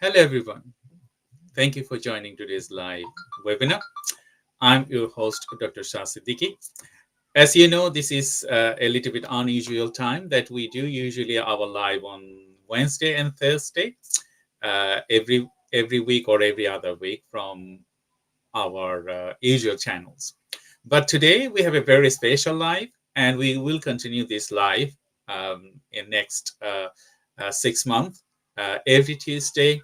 Hello, everyone. Thank you for joining today's live webinar. I'm your host, Dr. 𝗘𝐃𝐲𝐻. As you know, this is a little bit unusual time that we do usually our live on Wednesday and Thursday, every week or every other week from our usual channels. But today we have a very special live, and we will continue this live in next 6 months, every Tuesday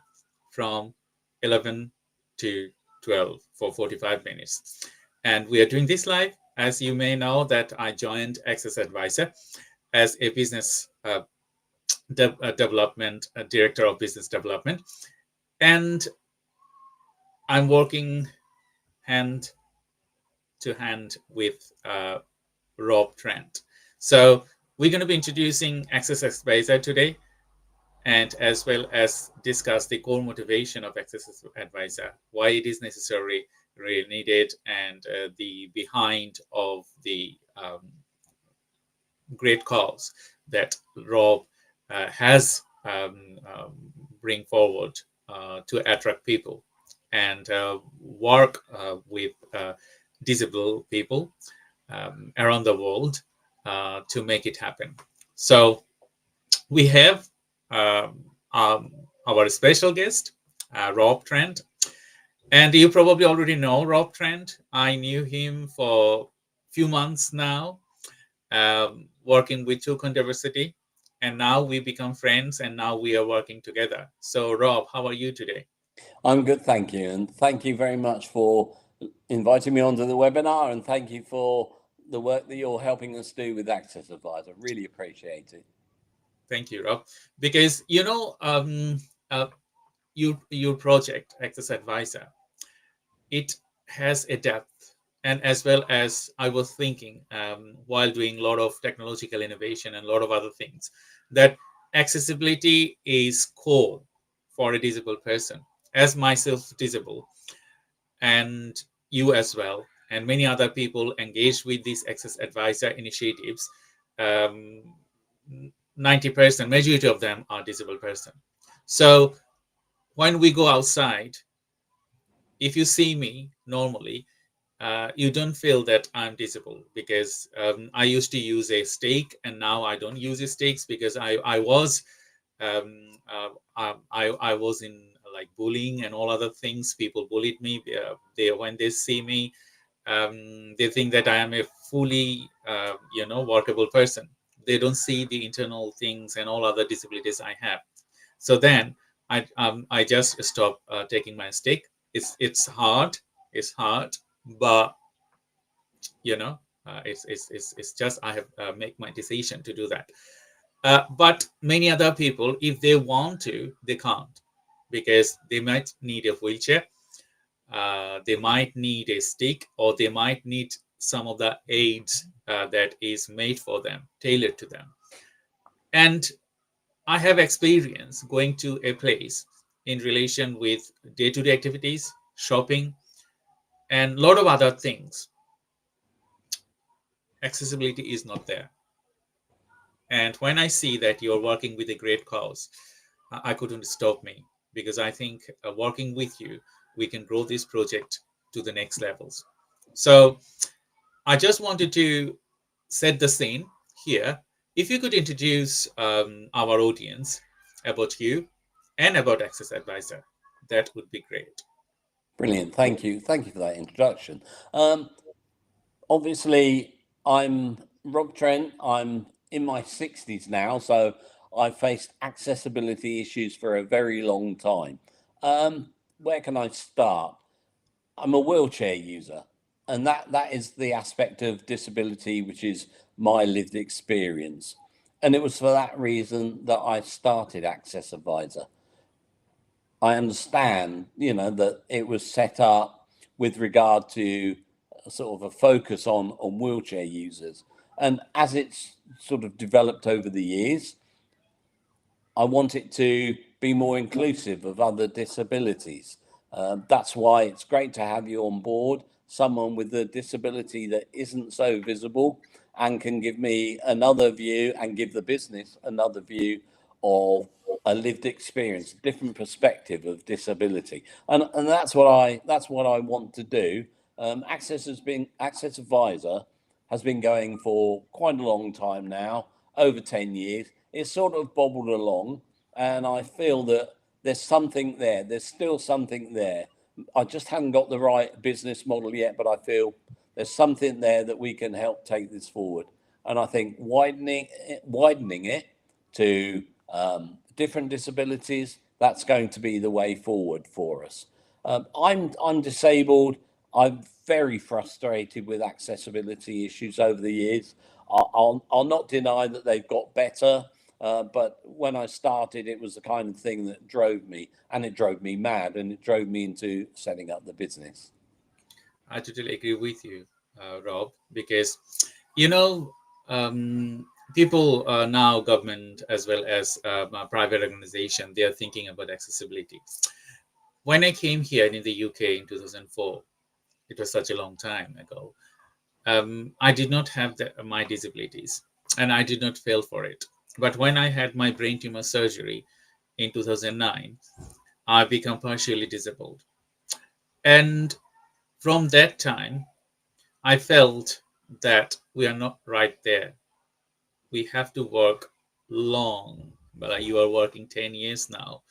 from 11 to 12 for 45 minutes. And we are doing this live. As you may know, that I joined Accessadvisr as a business development director of business development, and I'm working hand to hand with Rob Trent. So we're going to be introducing Accessadvisr today, and as well as discuss the core motivation of Accessadvisr, why it is necessary, really needed, and the behind of the great cause that Rob has bring forward to attract people and work with disabled people around the world to make it happen. So we have our special guest, Rob Trent. And you probably already know Rob Trent. I knew him for a few months now, working with 𝗘𝘃𝗲𝐻𝐁, and now we become friends, and now we are working together. So, Rob, how are you today? I'm good, thank you. And thank you very much for inviting me onto the webinar, and thank you for the work that you're helping us do with Accessadvisr. Really appreciate it. Thank you, Rob. Because, your project, Accessadvisr, it has a depth, and as well as I was thinking while doing a lot of technological innovation and a lot of other things, that accessibility is core for a disabled person. As myself disabled, and you as well, and many other people engaged with these Accessadvisr initiatives, 90%, majority of them are disabled person. So when we go outside, if you see me normally, you don't feel that I'm disabled, because I used to use a stick, and now I don't use a sticks, because I was in like bullying and all other things. People bullied me. They when they see me, they think that I am a fully workable person. They don't see the internal things and all other disabilities I have. So then I just stop taking my stick. It's hard. It's hard, but it's just I have make my decision to do that. But many other people, if they want to, they can't, because they might need a wheelchair, they might need a stick, or they might need some of the aids that is made for them, tailored to them. And I have experience going to a place in relation with day-to-day activities, shopping, and a lot of other things. Accessibility is not there. And when I see that you're working with a great cause, I couldn't stop me, because I think working with you, we can grow this project to the next levels. So I just wanted to set the scene here. If you could introduce our audience about you and about Accessadvisr, that would be great. Brilliant. Thank you. Thank you for that introduction. Obviously, I'm Rob Trent. I'm in my 60s now, so I've faced accessibility issues for a very long time. Where can I start? I'm a wheelchair user, and that is the aspect of disability which is my lived experience. And it was for that reason that I started Accessadvisr. I understand, that it was set up with regard to sort of a focus on wheelchair users. And as it's sort of developed over the years, I want it to be more inclusive of other disabilities. That's why it's great to have you on board, someone with a disability that isn't so visible and can give me another view and give the business another view of a lived experience, a different perspective of disability, and that's what I want to do. Accessadvisr has been going for quite a long time now, over 10 years. It's sort of bobbled along, and I feel that there's something there. There's still something there. I just haven't got the right business model yet, but I feel there's something there that we can help take this forward. And I think widening it to different disabilities, that's going to be the way forward for us. I'm disabled. I'm very frustrated with accessibility issues over the years. I'll not deny that they've got better, but when I started, it was the kind of thing that drove me, and it drove me mad, and it drove me into setting up the business. I totally agree with you, Rob, because you know, people now, government as well as private organization, they are thinking about accessibility. When I came here in the UK in 2004, it was such a long time ago. I did not have my disabilities, and I did not fail for it. But when I had my brain tumor surgery in 2009, I became partially disabled. And from that time, I felt that we are not right there. We have to work long. But you are working 10 years now,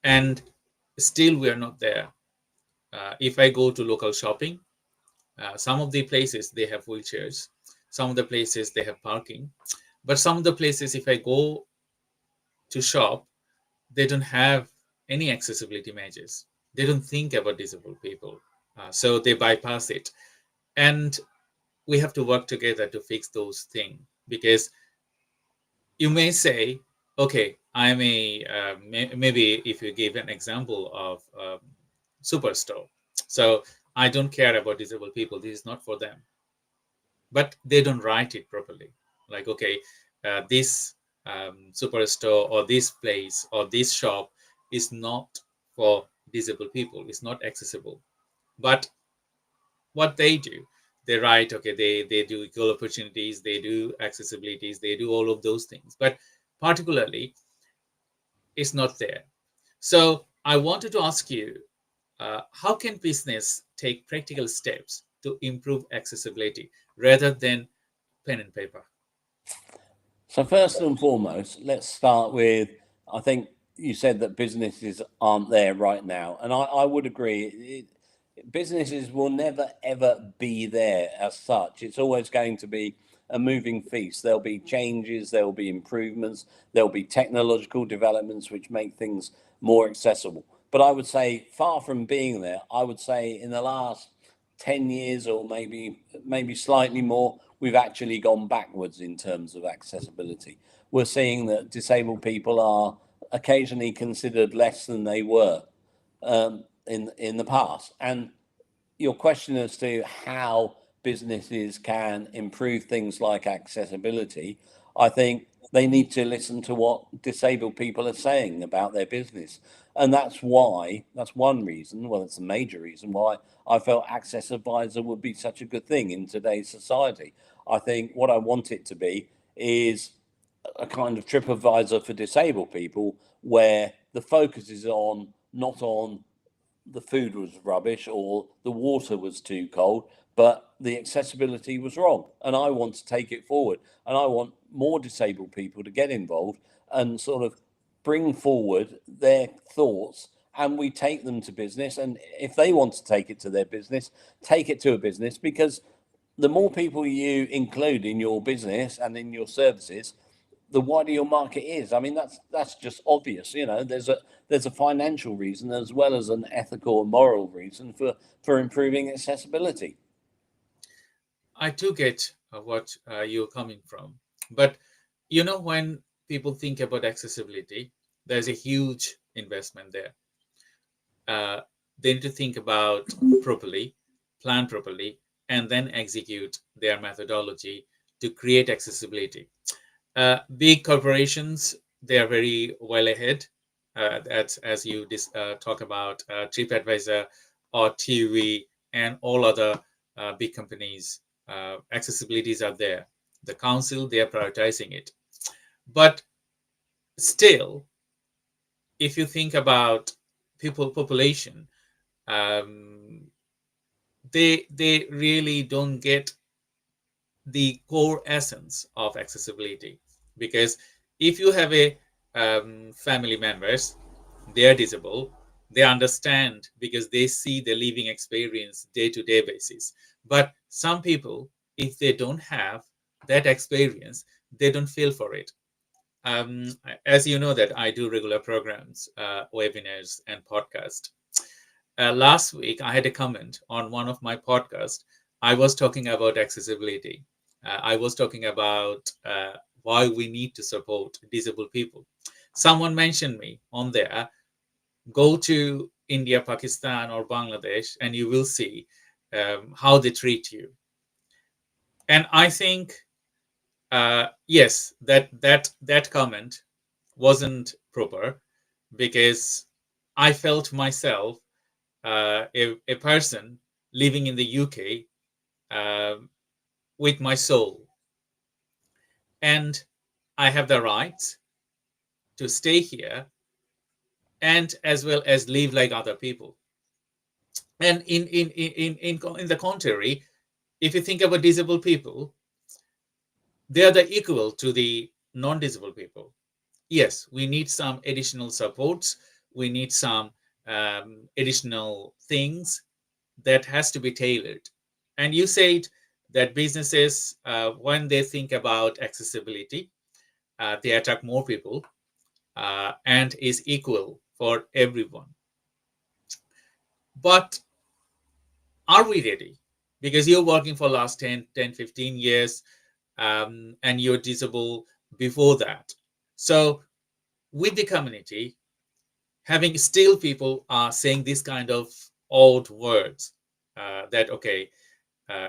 and still we are not there. If I go to local shopping, some of the places they have wheelchairs, some of the places they have parking, but some of the places, if I go to shop, they don't have any accessibility measures. They don't think about disabled people, so they bypass it. And we have to work together to fix those things, because you may say, okay, I'm a maybe if you give an example of superstore, so I don't care about disabled people, this is not for them, but they don't write it properly. Like, okay, this superstore or this place or this shop is not for disabled people, it's not accessible. But what they do, they write, okay, they do equal opportunities, they do accessibilities, they do all of those things, but particularly it's not there. So I wanted to ask you, how can business take practical steps to improve accessibility rather than pen and paper? So first and foremost, let's start with, I think you said that businesses aren't there right now, and I would agree. Businesses will never ever be there as such. It's always going to be a moving feast. There'll be changes, there'll be improvements, there'll be technological developments which make things more accessible. But I would say, far from being there, I would say in the last 10 years, or maybe slightly more, we've actually gone backwards in terms of accessibility. We're seeing that disabled people are occasionally considered less than they were in the past. And your question as to how businesses can improve things like accessibility, I think they need to listen to what disabled people are saying about their business. And that's one reason, well, it's a major reason why I felt Accessadvisr would be such a good thing in today's society. I think what I want it to be is a kind of TripAdvisor for disabled people, where the focus is on not on the food was rubbish or the water was too cold, but the accessibility was wrong. And I want to take it forward. And I want more disabled people to get involved and sort of bring forward their thoughts, and we take them to business. And if they want to take it to their business, take it to a business, because the more people you include in your business and in your services, the wider your market is. I mean, that's just obvious. You know, there's a financial reason as well as an ethical and moral reason for improving accessibility. I do get what you're coming from, but you know, when people think about accessibility, there's a huge investment there. They need to think about properly, plan properly, and then execute their methodology to create accessibility. Big corporations, they are very well ahead. As you talk about TripAdvisor or TV and all other big companies, accessibilities are there. The council, they are prioritizing it. But still, if you think about population, um, they really don't get the core essence of accessibility, because if you have a family members, they are disabled, they understand because they see the living experience day-to-day basis. But some people, if they don't have that experience, they don't feel for it. um, as you know that I do regular programs, webinars and podcast. Last week I had a comment on one of my podcasts. I was talking about accessibility. I was talking about why we need to support disabled people. Someone mentioned me on there. Go to India, Pakistan, or Bangladesh, and you will see how they treat you. And I think, yes, that comment wasn't proper, because I felt myself a person living in the UK, with my soul, and I have the right to stay here and as well as live like other people. And in the contrary, if you think about disabled people, they are the equal to the non-disabled people. Yes, we need some additional supports. We need some additional things that has to be tailored. And you said that businesses, when they think about accessibility, they attract more people, and is equal for everyone. But are we ready? Because you're working for last 10, 15 years, and you're disabled before that. So with the community, having still people are saying this kind of odd words, that, okay,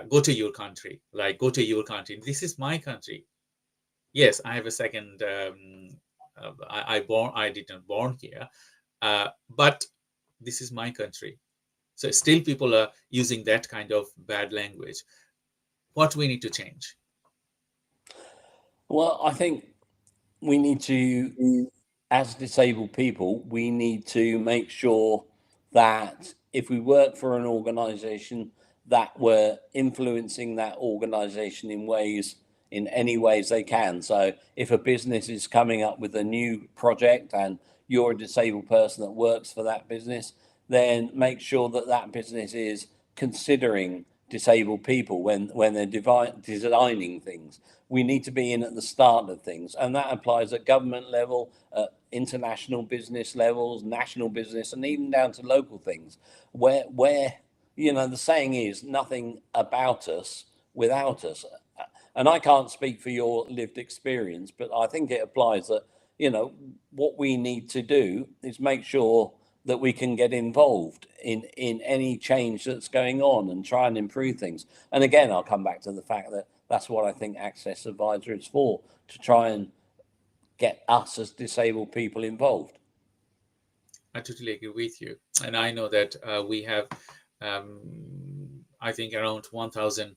go to your country, like go to your country. This is my country. Yes, I have a second. I didn't born here, but this is my country. So still people are using that kind of bad language. What we need to change? Well, I think we need to, as disabled people, we need to make sure that if we work for an organization, that we're influencing that organization in ways, in any ways they can. So if a business is coming up with a new project and you're a disabled person that works for that business, then make sure that that business is considering disabled people when they're designing things. We need to be in at the start of things, and that applies at government level, at international business levels, national business, and even down to local things, where the saying is nothing about us without us. And I can't speak for your lived experience, but I think it applies that, what we need to do is make sure that we can get involved in any change that's going on and try and improve things. And again, I'll come back to the fact that that's what I think Accessadvisr is for, to try and get us as disabled people involved. I totally agree with you, and I know that we have, I think, around 1,000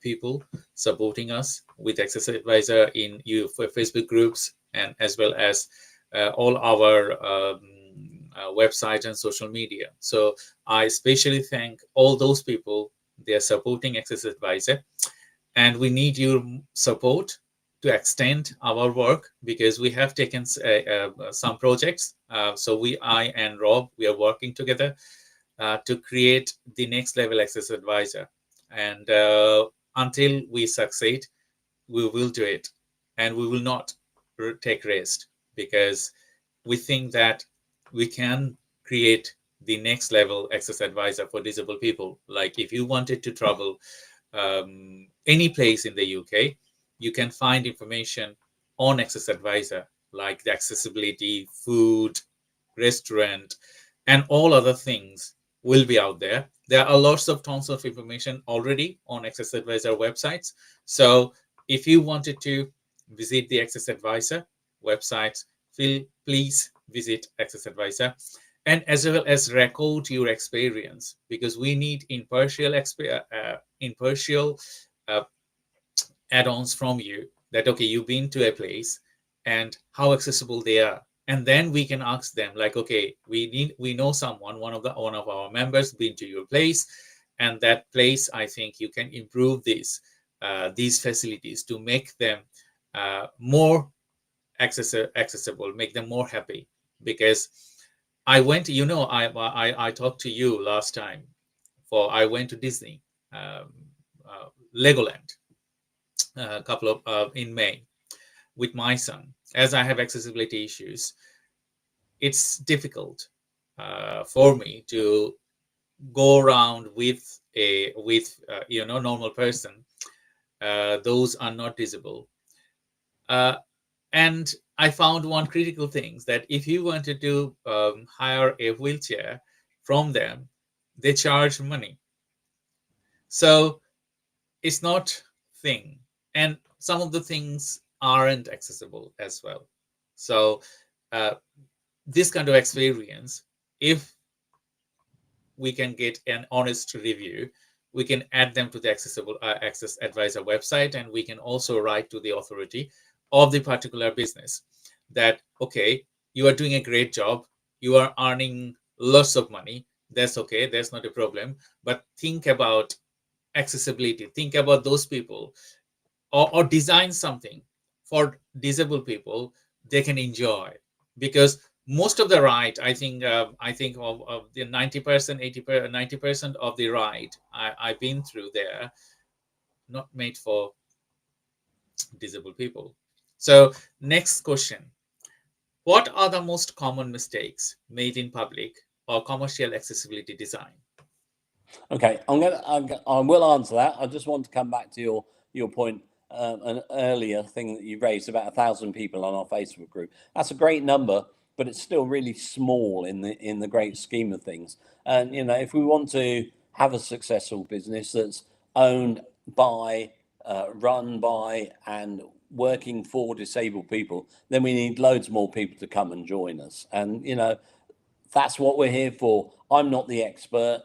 people supporting us with Accessadvisr in Facebook groups, and as well as all our website and social media. So I especially thank all those people. They are supporting Accessadvisr, and we need your support to extend our work, because we have taken some projects. So I and Rob, we are working together to create the next level Accessadvisr. And until we succeed, we will do it, and we will not take rest, because we think that we can create the next level Accessadvisr for disabled people. Like if you wanted to travel any place in the UK, you can find information on Accessadvisr, like the accessibility, food, restaurant, and all other things will be out there. There are lots of tons of information already on Accessadvisr websites. So if you wanted to visit the Accessadvisr websites, please visit Accessadvisr, and as well as record your experience, because we need impartial uh, add-ons from you, that okay, you've been to a place and how accessible they are. And then we can ask them like, okay, we know someone, one of our members been to your place, and that place, I think you can improve these facilities to make them more accessible, make them more happy. Because I went, I talked to you last time, I went to Disney, um, Legoland, a couple of in May with my son. As I have accessibility issues, it's difficult for me to go around with normal person. Those are not visible. And I found one critical thing, that if you wanted to hire a wheelchair from them, they charge money. So it's not thing. And some of the things aren't accessible as well. So uh, this kind of experience, if we can get an honest review, we can add them to the Accessadvisr website, and we can also write to the authority of the particular business that, okay, you are doing a great job, you are earning lots of money, that's okay, that's not a problem, but think about accessibility, think about those people, or design something for disabled people they can enjoy. Because most of the ride, I think of the 90%, 80%, 90% of the ride I've been through there, not made for disabled people. So next question: what are the most common mistakes made in public or commercial accessibility design? Okay, I will answer that. I just want to come back to your point, an earlier thing that you raised about 1,000 people on our Facebook group. That's a great number, but it's still really small in the great scheme of things. And if we want to have a successful business that's owned by, run by, and working for disabled people, then we need loads more people to come and join us. And that's what we're here for. I'm not the expert.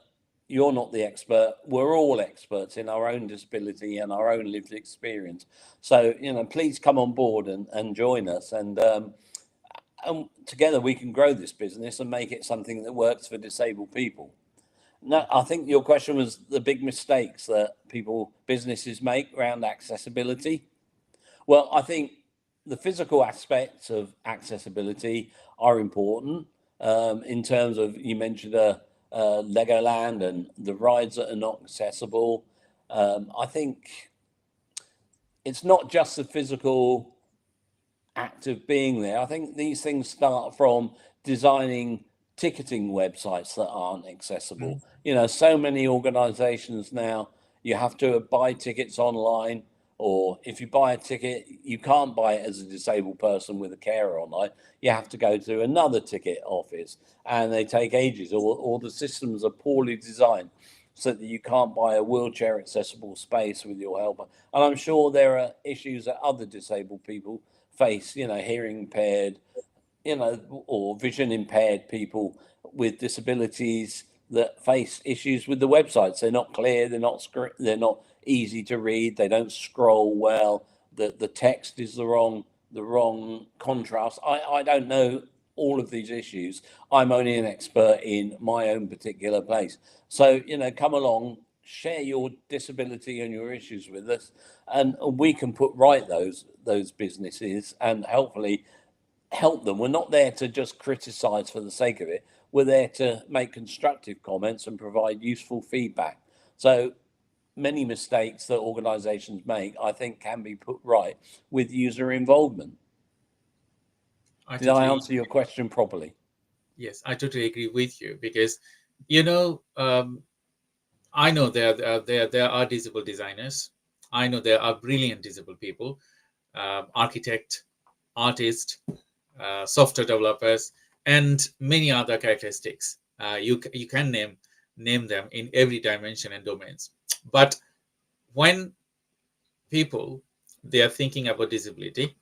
You're not the expert. We're all experts in our own disability and our own lived experience. So, please come on board and join us. And together we can grow this business and make it something that works for disabled people. Now, I think your question was the big mistakes that businesses make around accessibility. Well, I think the physical aspects of accessibility are important, in terms of, you mentioned Legoland and the rides that are not accessible. I think it's not just the physical act of being there. I think these things start from designing ticketing websites that aren't accessible. So many organizations now, you have to buy tickets online, or if you buy a ticket, you can't buy it as a disabled person with a carer online. You have to go to another ticket office, and they take ages, or the systems are poorly designed so that you can't buy a wheelchair accessible space with your helper. And I'm sure there are issues that other disabled people face, hearing impaired, or vision impaired people with disabilities that face issues with the websites. They're not clear, they're not easy to read, they don't scroll well, the text is the wrong contrast. I don't know all of these issues. I'm only an expert in my own particular place. So, come along, share your disability and your issues with us, and we can put right those businesses and hopefully help them. We're not there to just criticize for the sake of it. We're there to make constructive comments and provide useful feedback. So many mistakes that organizations make, I think, can be put right with user involvement. I Did I totally answer your question properly? Yes, I totally agree with you. Because I know there are disabled designers. I know there are brilliant disabled people, architect, artists, software developers, and many other characteristics. You can name them in every dimension and domains. But when people, they are thinking about disability,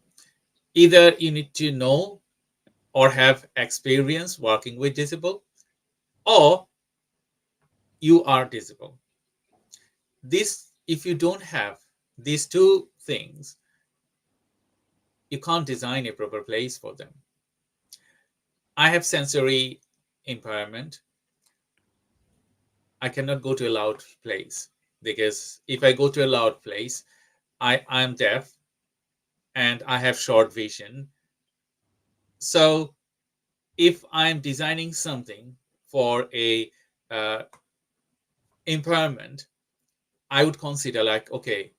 either you need to know or have experience working with disabled, or you are disabled. This, if you don't have these two things, you can't design a proper place for them. I have sensory impairment. I cannot go to a loud place because if I go to a loud place, I am deaf and I have short vision. So if I'm designing something for a uh, impairment, I would consider like, okay,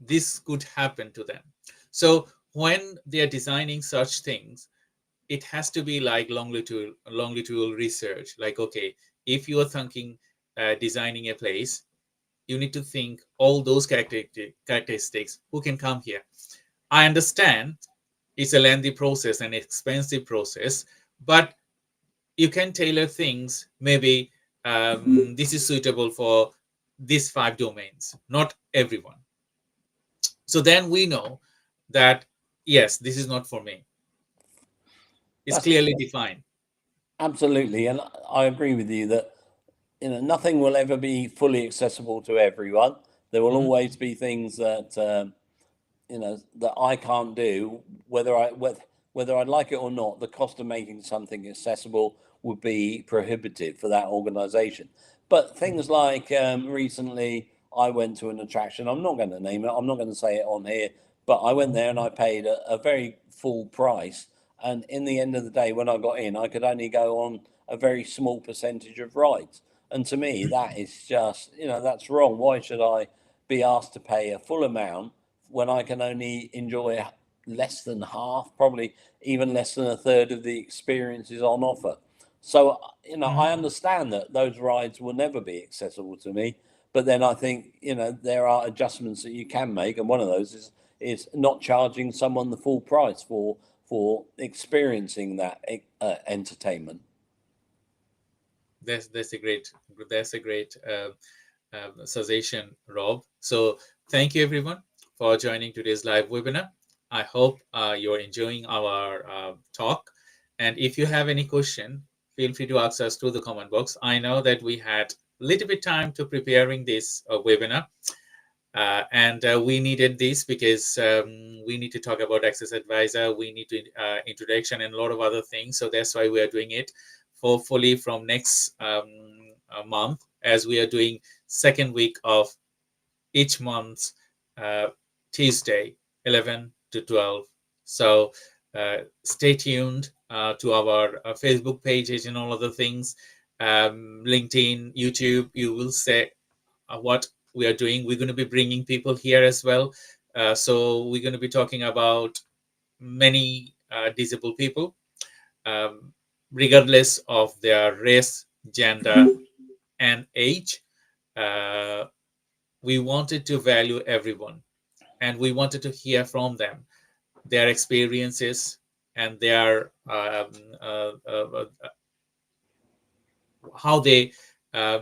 this could happen to them. So when they are designing such things, it has to be like longitudinal research. Like, okay, if you are thinking designing a place, you need to think all those characteristics who can come here. I understand it's a lengthy process and expensive process, but you can tailor things. Maybe this is suitable for these 5 domains, not everyone. So then we know that yes, this is not for me. It's That's clearly defined. absolutely, and I agree with you that nothing will ever be fully accessible to everyone. There will Mhm. always be things that that I can't do, whether I'd like it or not. The cost of making something accessible would be prohibitive for that organisation. But things like recently, I went to an attraction. I'm not going to name it. I'm not going to say it on here. But I went there and I paid a very full price. And in the end of the day, when I got in, I could only go on a very small percentage of rides. And to me, that is just, that's wrong. Why should I be asked to pay a full amount when I can only enjoy less than half, probably even less than a third of the experiences on offer? So, I Mhm. understand that those rides will never be accessible to me, but then I think, there are adjustments that you can make, and one of those is not charging someone the full price for experiencing that entertainment. That's a great suggestion, Rob. So thank you everyone for joining today's live webinar. I hope you're enjoying our talk. And if you have any question, feel free to ask us through the comment box. I know that we had a little bit time to preparing this webinar. And we needed this because we need to talk about Accessadvisr. We need to introduction and a lot of other things. So that's why we are doing it. Hopefully, from next month, as we are doing second week of each month, uh, Tuesday, 11 to 12. So stay tuned to our Facebook pages and all other things. LinkedIn, YouTube, you will say what we are doing. We're going to be bringing people here as well. So we're going to be talking about many disabled people, um, regardless of their race, gender, and age. Uh, we wanted to value everyone and we wanted to hear from them, their experiences and their how they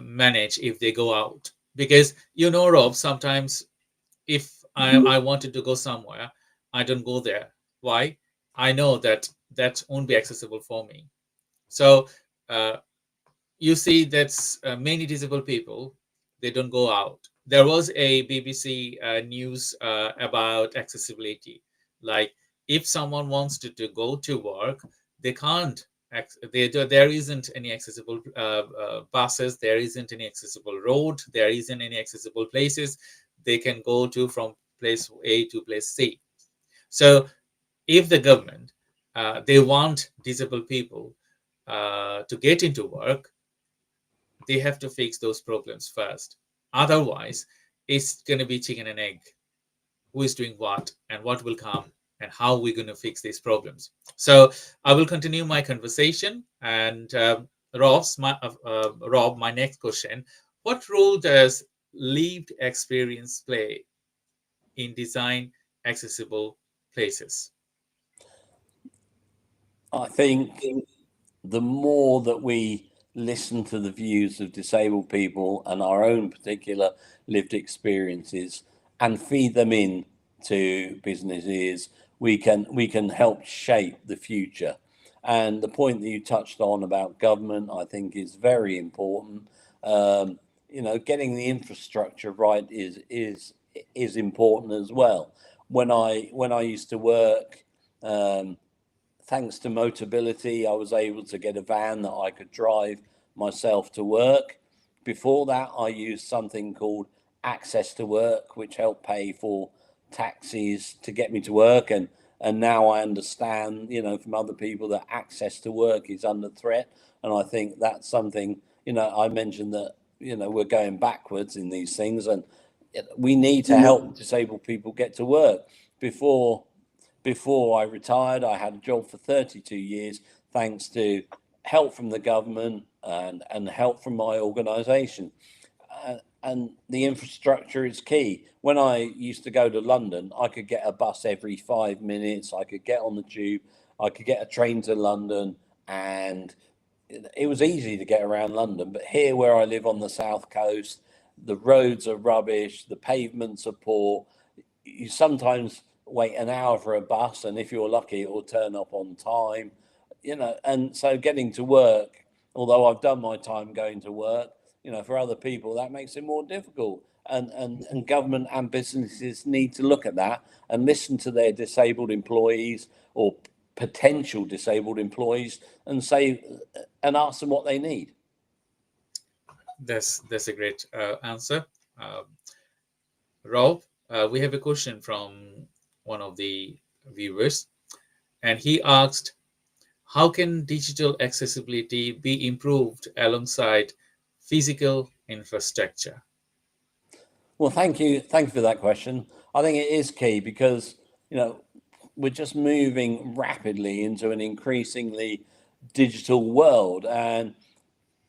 manage if they go out. Because, Rob, sometimes if I wanted to go somewhere, I don't go there. Why? I know that that won't be accessible for me. So uh, you see, that's many disabled people, they don't go out. There was a BBC news about accessibility. Like, if someone wants to go to work, they can't. There isn't any accessible buses. There isn't any accessible road. There isn't any accessible places they can go to from place A to place C. So if the government they want disabled people to get into work, they have to fix those problems first. Otherwise, it's going to be chicken and egg. Who is doing what and what will come and how we're going to fix these problems. So I will continue my conversation. And Rob, my next question: what role does lived experience play in design accessible places? I think the more that we listen to the views of disabled people and our own particular lived experiences and feed them in to businesses, we can help shape the future. And the point that you touched on about government, I think, is very important. Um, getting the infrastructure right is important as well. When I used to work, um, thanks to Motability, I was able to get a van that I could drive myself to work. Before that, I used something called Access to Work, which helped pay for taxis to get me to work. And now I understand, from other people that access to work is under threat. And I think that's something, I mentioned that, we're going backwards in these things, and we need to help disabled people get to work. Before I retired, I had a job for 32 years, thanks to help from the government and help from my organisation. And the infrastructure is key. When I used to go to London, I could get a bus every 5 minutes. I could get on the tube. I could get a train to London, and it was easy to get around London. But here, where I live on the south coast, the roads are rubbish. The pavements are poor. You sometimes wait an hour for a bus, and if you're lucky, it will turn up on time. And so getting to work, although I've done my time going to work, for other people, that makes it more difficult. And government and businesses need to look at that and listen to their disabled employees or potential disabled employees and ask them what they need. That's a great answer. Rob, we have a question from one of the viewers, and he asked, how can digital accessibility be improved alongside physical infrastructure? Well, thank you for that question. I think it is key because we're just moving rapidly into an increasingly digital world, and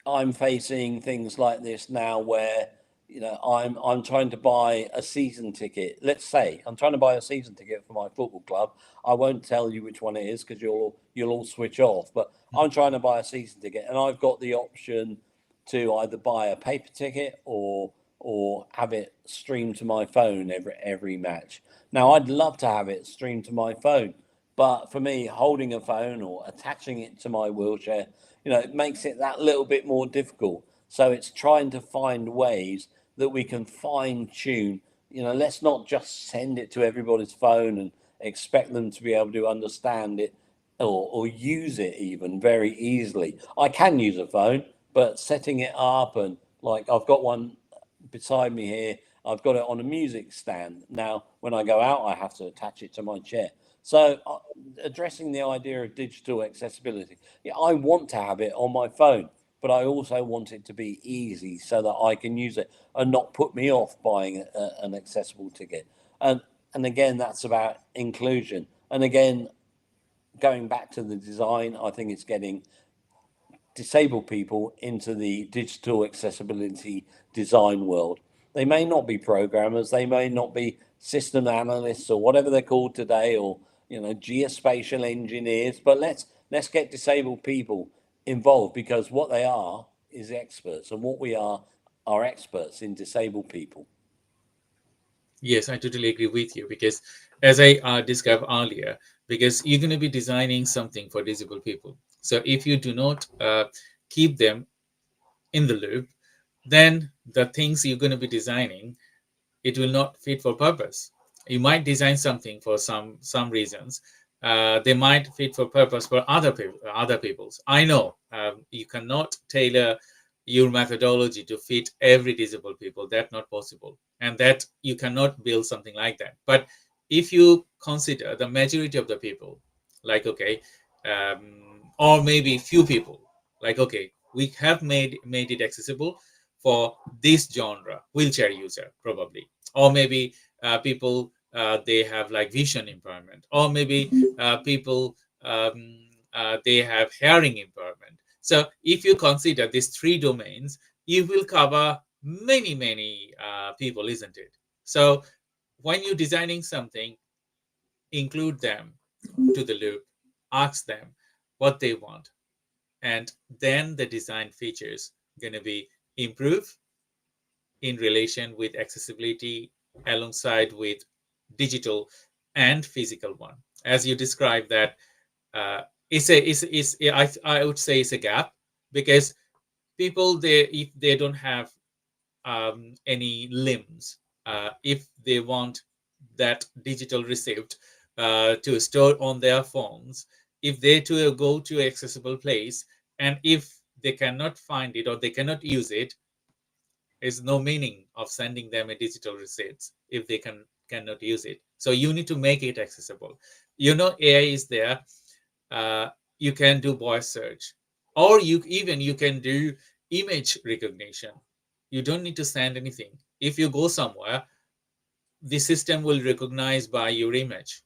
I'm facing things like this now where I'm trying to buy a season ticket. Let's say I'm trying to buy a season ticket for my football club. I won't tell you which one it is because you'll all switch off. But I'm trying to buy a season ticket, and I've got the option to either buy a paper ticket or have it streamed to my phone every match. Now, I'd love to have it streamed to my phone, but for me, holding a phone or attaching it to my wheelchair, it makes it that little bit more difficult. So it's trying to find ways that we can fine tune. Let's not just send it to everybody's phone and expect them to be able to understand it or use it even very easily. I can use a phone, but setting it up, and like I've got one beside me here, I've got it on a music stand. Now, when I go out, I have to attach it to my chair. So addressing the idea of digital accessibility, I want to have it on my phone, but I also want it to be easy so that I can use it and not put me off buying an accessible ticket. And again, that's about inclusion. And again, going back to the design, I think it's getting disabled people into the digital accessibility design world. They may not be programmers, they may not be system analysts or whatever they're called today, or geospatial engineers, but let's get disabled people involved, because what they are is experts, and what we are experts in disabled people. Yes, I totally agree with you, because as I described earlier, because you're going to be designing something for disabled people. So if you do not keep them in the loop, then the things you're going to be designing, it will not fit for purpose. You might design something for some reasons. They might fit for purpose for other people's. I know you cannot tailor your methodology to fit every disabled people. That's not possible, and that you cannot build something like that. But if you consider the majority of the people, like or maybe few people, like we have made it accessible for this genre, wheelchair user probably, or maybe people they have like vision impairment, or maybe people they have hearing impairment. So if you consider these three domains, you will cover many people, isn't it? So when you're designing something, include them to the loop, ask them what they want, and then the design features going to be improved in relation with accessibility alongside with digital and physical one. As you described that, I would say it's a gap, because people, if they don't have any limbs, if they want that digital receipt to store on their phones, if they to go to an accessible place, and if they cannot find it or they cannot use it, is no meaning of sending them a digital receipts if they cannot use it. So you need to make it accessible. AI is there. uh, you can do voice search, or you can do image recognition. You don't need to send anything. If you go somewhere, the system will recognize by your image.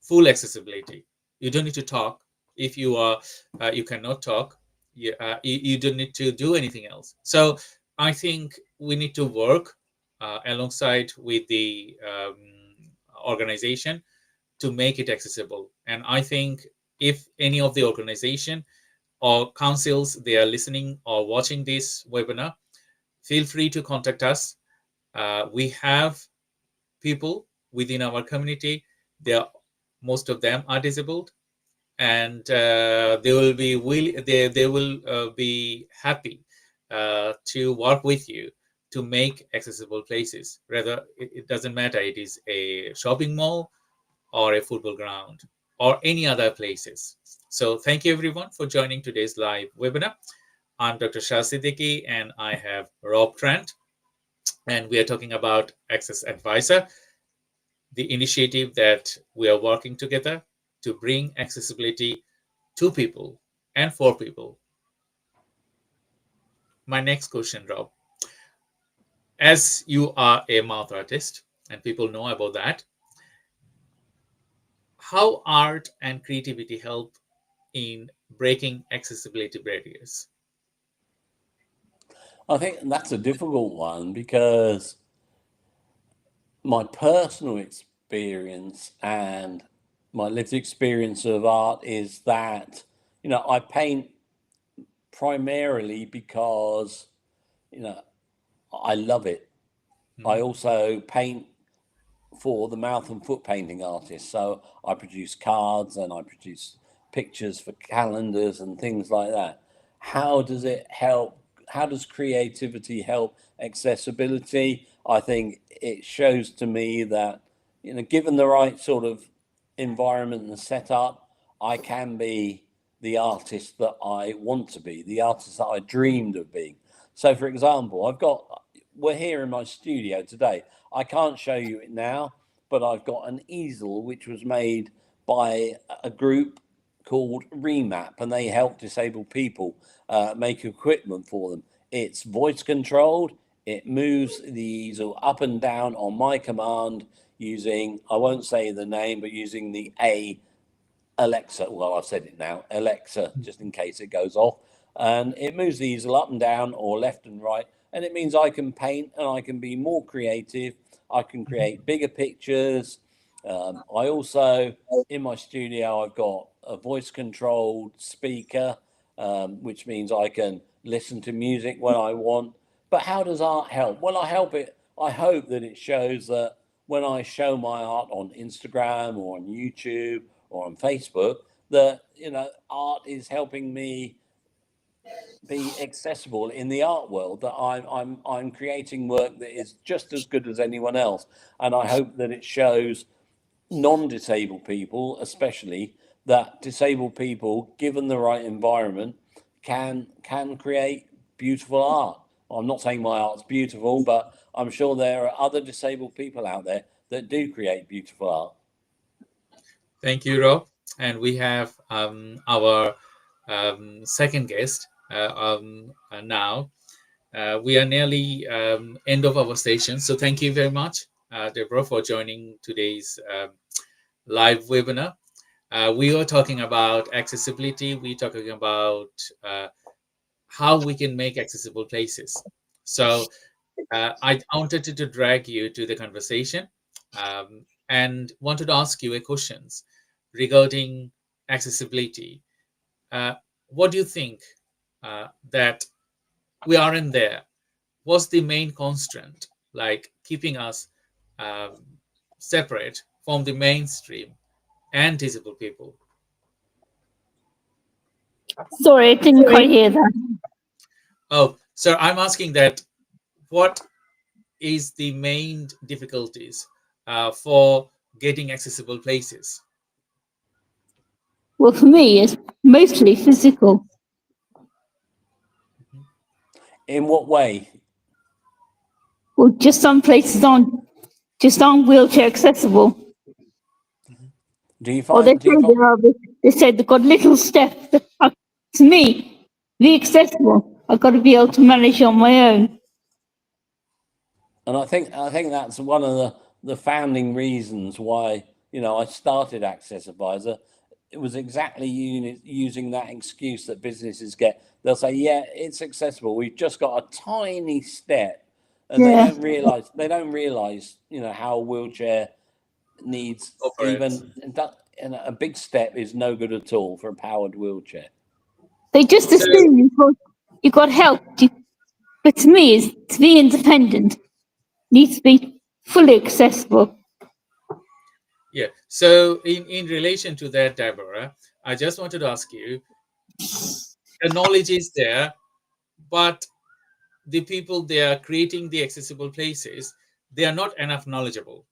Full accessibility. You don't need to talk. If you cannot talk, you don't need to do anything else. So I think we need to work alongside with the organization to make it accessible. And I think if any of the organization or councils, they are listening or watching this webinar, feel free to contact us. We have people within our community. Most of them are disabled, and they will be happy to work with you to make accessible places. Rather, it doesn't matter, it is a shopping mall or a football ground or any other places. So thank you everyone for joining today's live webinar. I'm Dr. Shah Siddiqui, and I have Rob Trent, and we are talking about Accessadvisr, the initiative that we are working together to bring accessibility to people and for people. My next question, Rob, as you are a mouth artist and people know about that, how art and creativity help in breaking accessibility barriers? I think that's a difficult one because my personal experience and my lived experience of art is that, I paint primarily because, you know, I love it. I also paint for the mouth and foot painting artists. So I produce cards and I produce pictures for calendars and things like that. How does it help? How does creativity help accessibility? I think it shows to me that, given the right sort of environment and setup, I can be the artist that I want to be, the artist that I dreamed of being. So, for example, we're here in my studio today. I can't show you it now, but I've got an easel which was made by a group called Remap, and they help disabled people make equipment for them. It's voice controlled. It moves the easel up and down on my command using, I won't say the name, but using the Alexa. Well, I've said it now, Alexa, just in case it goes off. And it moves the easel up and down or left and right. And it means I can paint and I can be more creative. I can create bigger pictures. I also, in my studio, I've got a voice controlled speaker, which means I can listen to music when I want. But how does art help? Well, I hope that it shows that when I show my art on Instagram or on YouTube or on Facebook, that art is helping me be accessible in the art world, that I'm creating work that is just as good as anyone else. And I hope that it shows non-disabled people, especially, that disabled people, given the right environment, can create beautiful art. I'm not saying my art's beautiful, but I'm sure there are other disabled people out there that do create beautiful art. Thank you, Rob. And we have our second guest now. We are nearly end of our session, so thank you very much, Deborah, for joining today's live webinar. We are talking about accessibility. We're talking about how we can make accessible places. So I wanted to drag you to the conversation and wanted to ask you a questions regarding accessibility. What do you think that we aren't there? What's the main constraint, like keeping us um, separate from the mainstream and disabled people? Sorry, I didn't quite hear that. Oh, so I'm asking that what is the main difficulties for getting accessible places? Well, for me, it's mostly physical. In what way? Well, just some places aren't wheelchair accessible. Do you Or they find? say they are. They say they've got little steps. To me, be accessible. I've got to be able to manage on my own. And I think that's one of the founding reasons why, you know, I started Accessadvisr. It was exactly using that excuse that businesses get. They'll say, "Yeah, it's accessible. We've just got a tiny step," and Yeah. they don't realize, you know, how a wheelchair needs Operates. and a big step is no good at all for a powered wheelchair. They just assume you've got help. But to me, is to be independent needs to be fully accessible. Yeah. So in relation to that, Deborah, I just wanted to ask you, the knowledge is there, but the people they are creating the accessible places, they are not enough knowledgeable.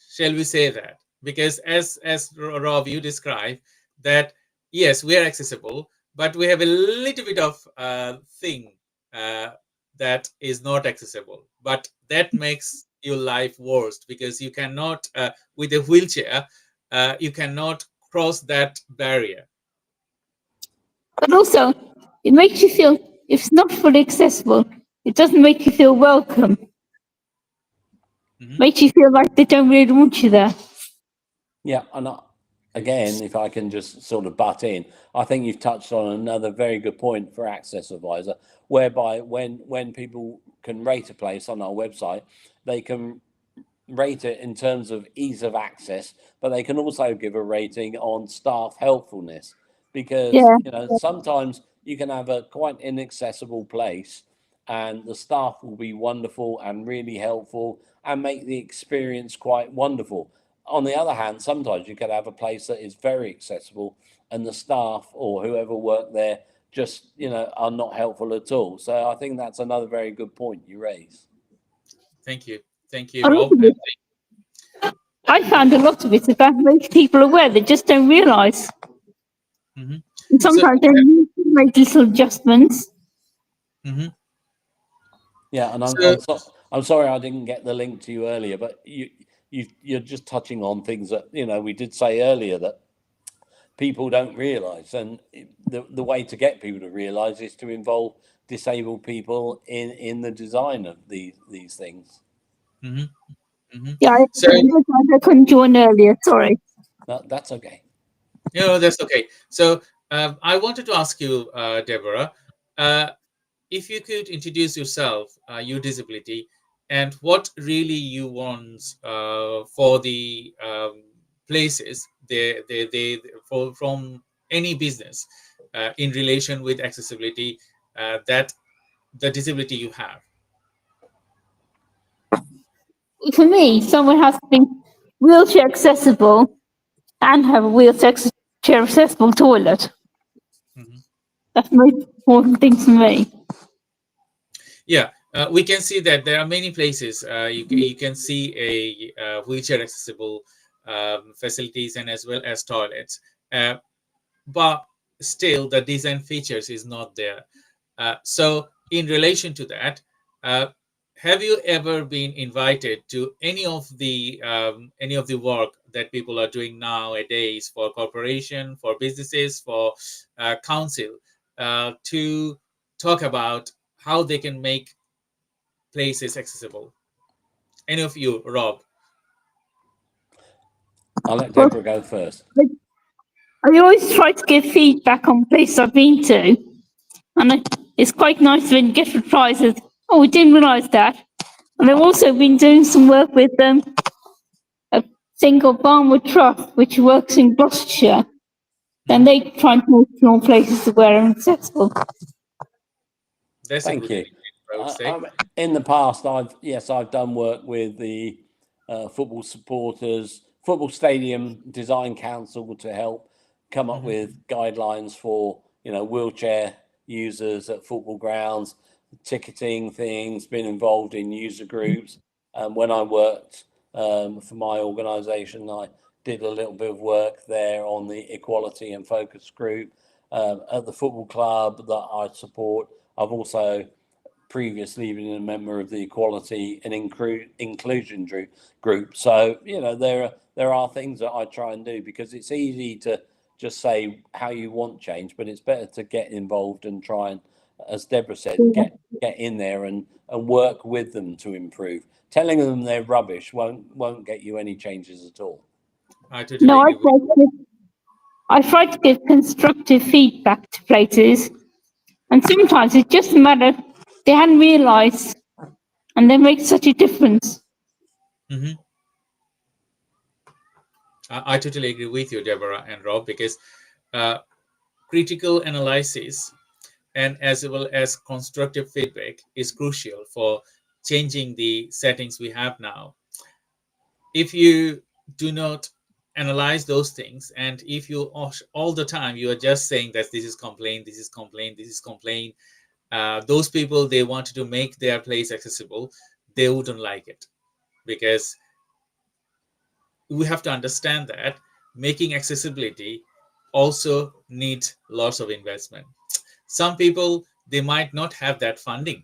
Shall we say that? Because as Rob, you described that, yes, we are accessible, but we have a little bit of thing that is not accessible. But that makes your life worse because you cannot, with a wheelchair, you cannot cross that barrier. But also, it makes you feel, if it's not fully accessible, it doesn't make you feel welcome. Makes you feel like they don't really want you there. Yeah, and again, if I can just sort of butt in, I think you've touched on another very good point for Accessadvisr, whereby when people can rate a place on our website, they can rate it in terms of ease of access, but they can also give a rating on staff helpfulness, because you know, sometimes you can have a quite inaccessible place and the staff will be wonderful and really helpful and make the experience quite wonderful. On the other hand, sometimes you could have a place that is very accessible and the staff or whoever work there just, you know, are not helpful at all. So I think that's another very good point you raise. Thank you, Rob. I found a lot of it about making people aware. They just don't realise. And sometimes they need to make little adjustments. Yeah, and I'm sorry I didn't get the link to you earlier, but you're just touching on things that, you know, we did say earlier that people don't realise, and the way to get people to realise is to involve disabled people in the design of these things. Yeah, I couldn't join earlier. Sorry. No, that's okay. No, that's okay. So I wanted to ask you, Deborah, if you could introduce yourself, your disability, and what really you want for the places from any business in relation with accessibility, that the disability you have. For me, someone has to be wheelchair accessible and have a wheelchair accessible toilet. That's the most important thing for me. Yeah, we can see that there are many places you can see a wheelchair accessible facilities and as well as toilets, but still the design features is not there. So in relation to that, have you ever been invited to any of the work that people are doing nowadays for corporation, for businesses, for council, to talk about how they can make places accessible? Any of you, Rob? I'll let Deborah go first. I always try to give feedback on places I've been to, and it's quite nice when you get replies as, "Oh, we didn't realise that." And I've also been doing some work with a thing called Barnwood Trust, which works in Gloucestershire. And they try and make more places aware and accessible. That's Thank you. I would say. In the past, I've done work with the football stadium design council to help come up with guidelines for, you know, wheelchair users at football grounds, ticketing things, been involved in user groups. When I worked for my organisation, I did a little bit of work there on the equality and focus group at the football club that I support. I've also previously been a member of the equality and inclusion group. So, you know, there are things that I try and do, because it's easy to just say how you want change, but it's better to get involved and try and, as Deborah said, get in there and work with them to improve. Telling them they're rubbish won't get you any changes at all. I totally agree with I try to give constructive feedback to places, and sometimes it's just a matter they hadn't realised, and they make such a difference. Mm-hmm. I totally agree with you, Deborah and Rob, because critical analysis and as well as constructive feedback is crucial for changing the settings we have now. If you do not analyze those things, and if you all the time you are just saying that this is complaint, this is complaint, this is complaint, those people, they wanted to make their place accessible, they wouldn't like it, because we have to understand that making accessibility also needs lots of investment. Some people, they might not have that funding,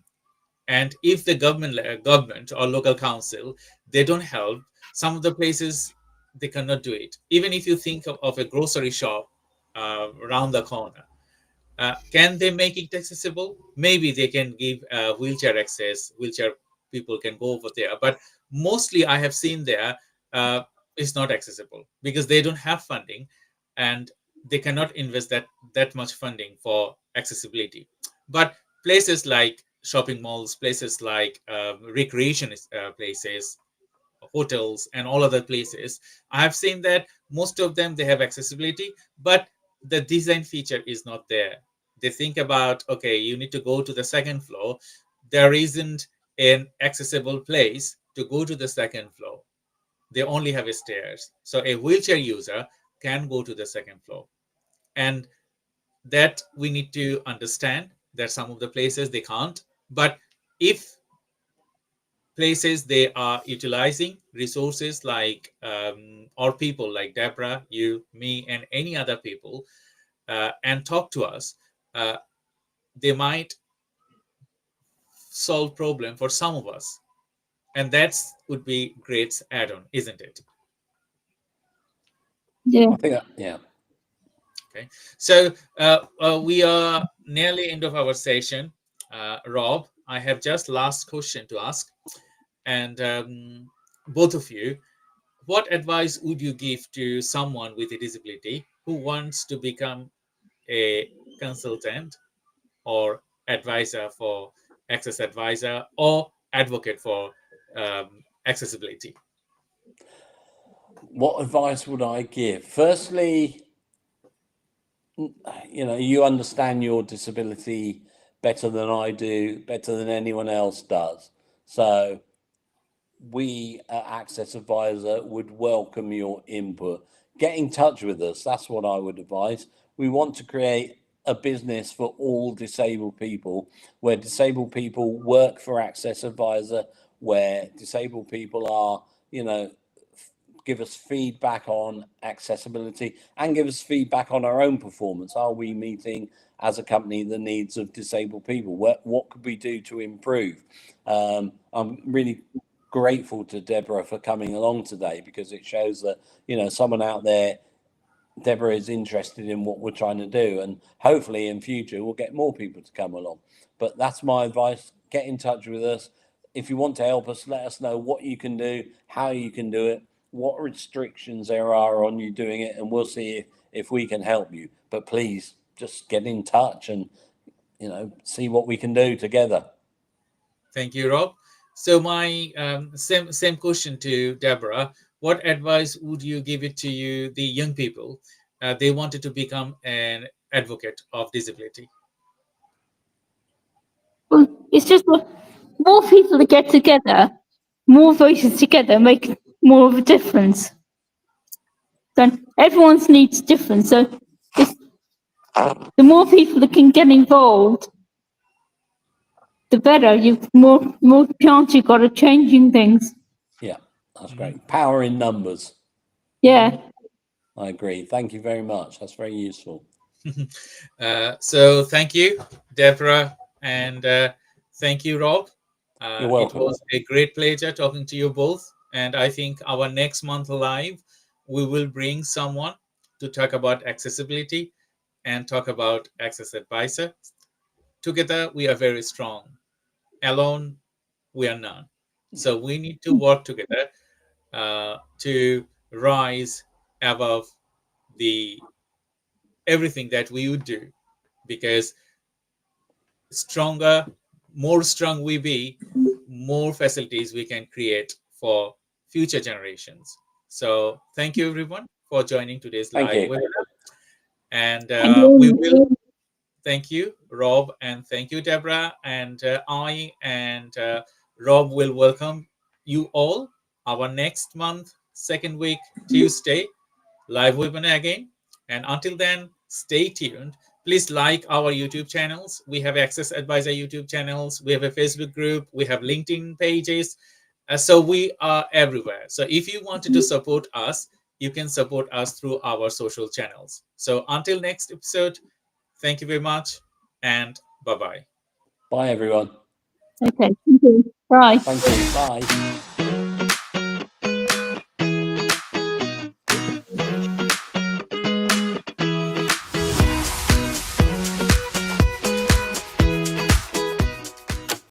and if the government or local council, they don't help, some of the places they cannot do it. Even if you think of a grocery shop around the corner, can they make it accessible? Maybe they can give wheelchair access, wheelchair people can go over there, but mostly I have seen there it's not accessible because they don't have funding, and they cannot invest that much funding for accessibility. But places like shopping malls, places like recreation places, hotels, and all other places, I have seen that most of them, they have accessibility, but the design feature is not there. They think about, okay, you need to go to the second floor. There isn't an accessible place to go to the second floor. They only have stairs. So a wheelchair user can go to the second floor. And that we need to understand that some of the places they can't. But if places they are utilizing resources like or people like Deborah, you, me, and any other people, and talk to us, they might solve problem for some of us, and that would be great add-on, isn't it? Yeah. I think that, yeah. Okay, so we are nearly end of our session. Rob, I have just last question to ask, and both of you, what advice would you give to someone with a disability who wants to become a consultant or advisor for Accessadvisr or advocate for accessibility? What advice would I give? Firstly, you know, you understand your disability better than I do, better than anyone else does. So we at Accessadvisr would welcome your input. Get in touch with us. That's what I would advise. We want to create a business for all disabled people, where disabled people work for Accessadvisr, where disabled people are, you know, give us feedback on accessibility and give us feedback on our own performance. Are we meeting as a company the needs of disabled people? What could we do to improve? I'm really grateful to Deborah for coming along today, because it shows that, you know, someone out there, Deborah, is interested in what we're trying to do, and hopefully in future we'll get more people to come along. But that's my advice. Get in touch with us. If you want to help us, let us know what you can do, how you can do it, what restrictions there are on you doing it, and we'll see if we can help you. But please just get in touch and, you know, see what we can do together. Thank you, Rob. So my same question to Deborah. What advice would you give it to the young people? They wanted to become an advocate of disability. Well, it's just more people that get together, more voices together make more of a difference. Then everyone's needs different. So the more people that can get involved, the better. More chance you've got of changing things. Yeah, that's great. Power in numbers. Yeah. I agree. Thank you very much. That's very useful. So thank you, Deborah, and thank you, Rob. You're It welcome. was a great pleasure talking to you both. And I think our next month live, we will bring someone to talk about accessibility and talk about Accessadvisr. Together, we are very strong. Alone, we are none. So we need to work together to rise above the everything that we would do, because stronger, more strong we be, more facilities we can create for future generations. So thank you everyone for joining today's Thank live you. webinar. And Thank we you. will thank you, Rob, and thank you, Deborah. And I and Rob will welcome you all our next month, second week, Tuesday, live webinar again. And until then, stay tuned. Please like our YouTube channels. We have Accessadvisr YouTube channels. We have a Facebook group. We have LinkedIn pages. So we are everywhere. So if you wanted to support us, you can support us through our social channels. So until next episode, thank you very much and bye-bye. Bye, everyone. Okay. Thank you. Bye. Thank you. Bye.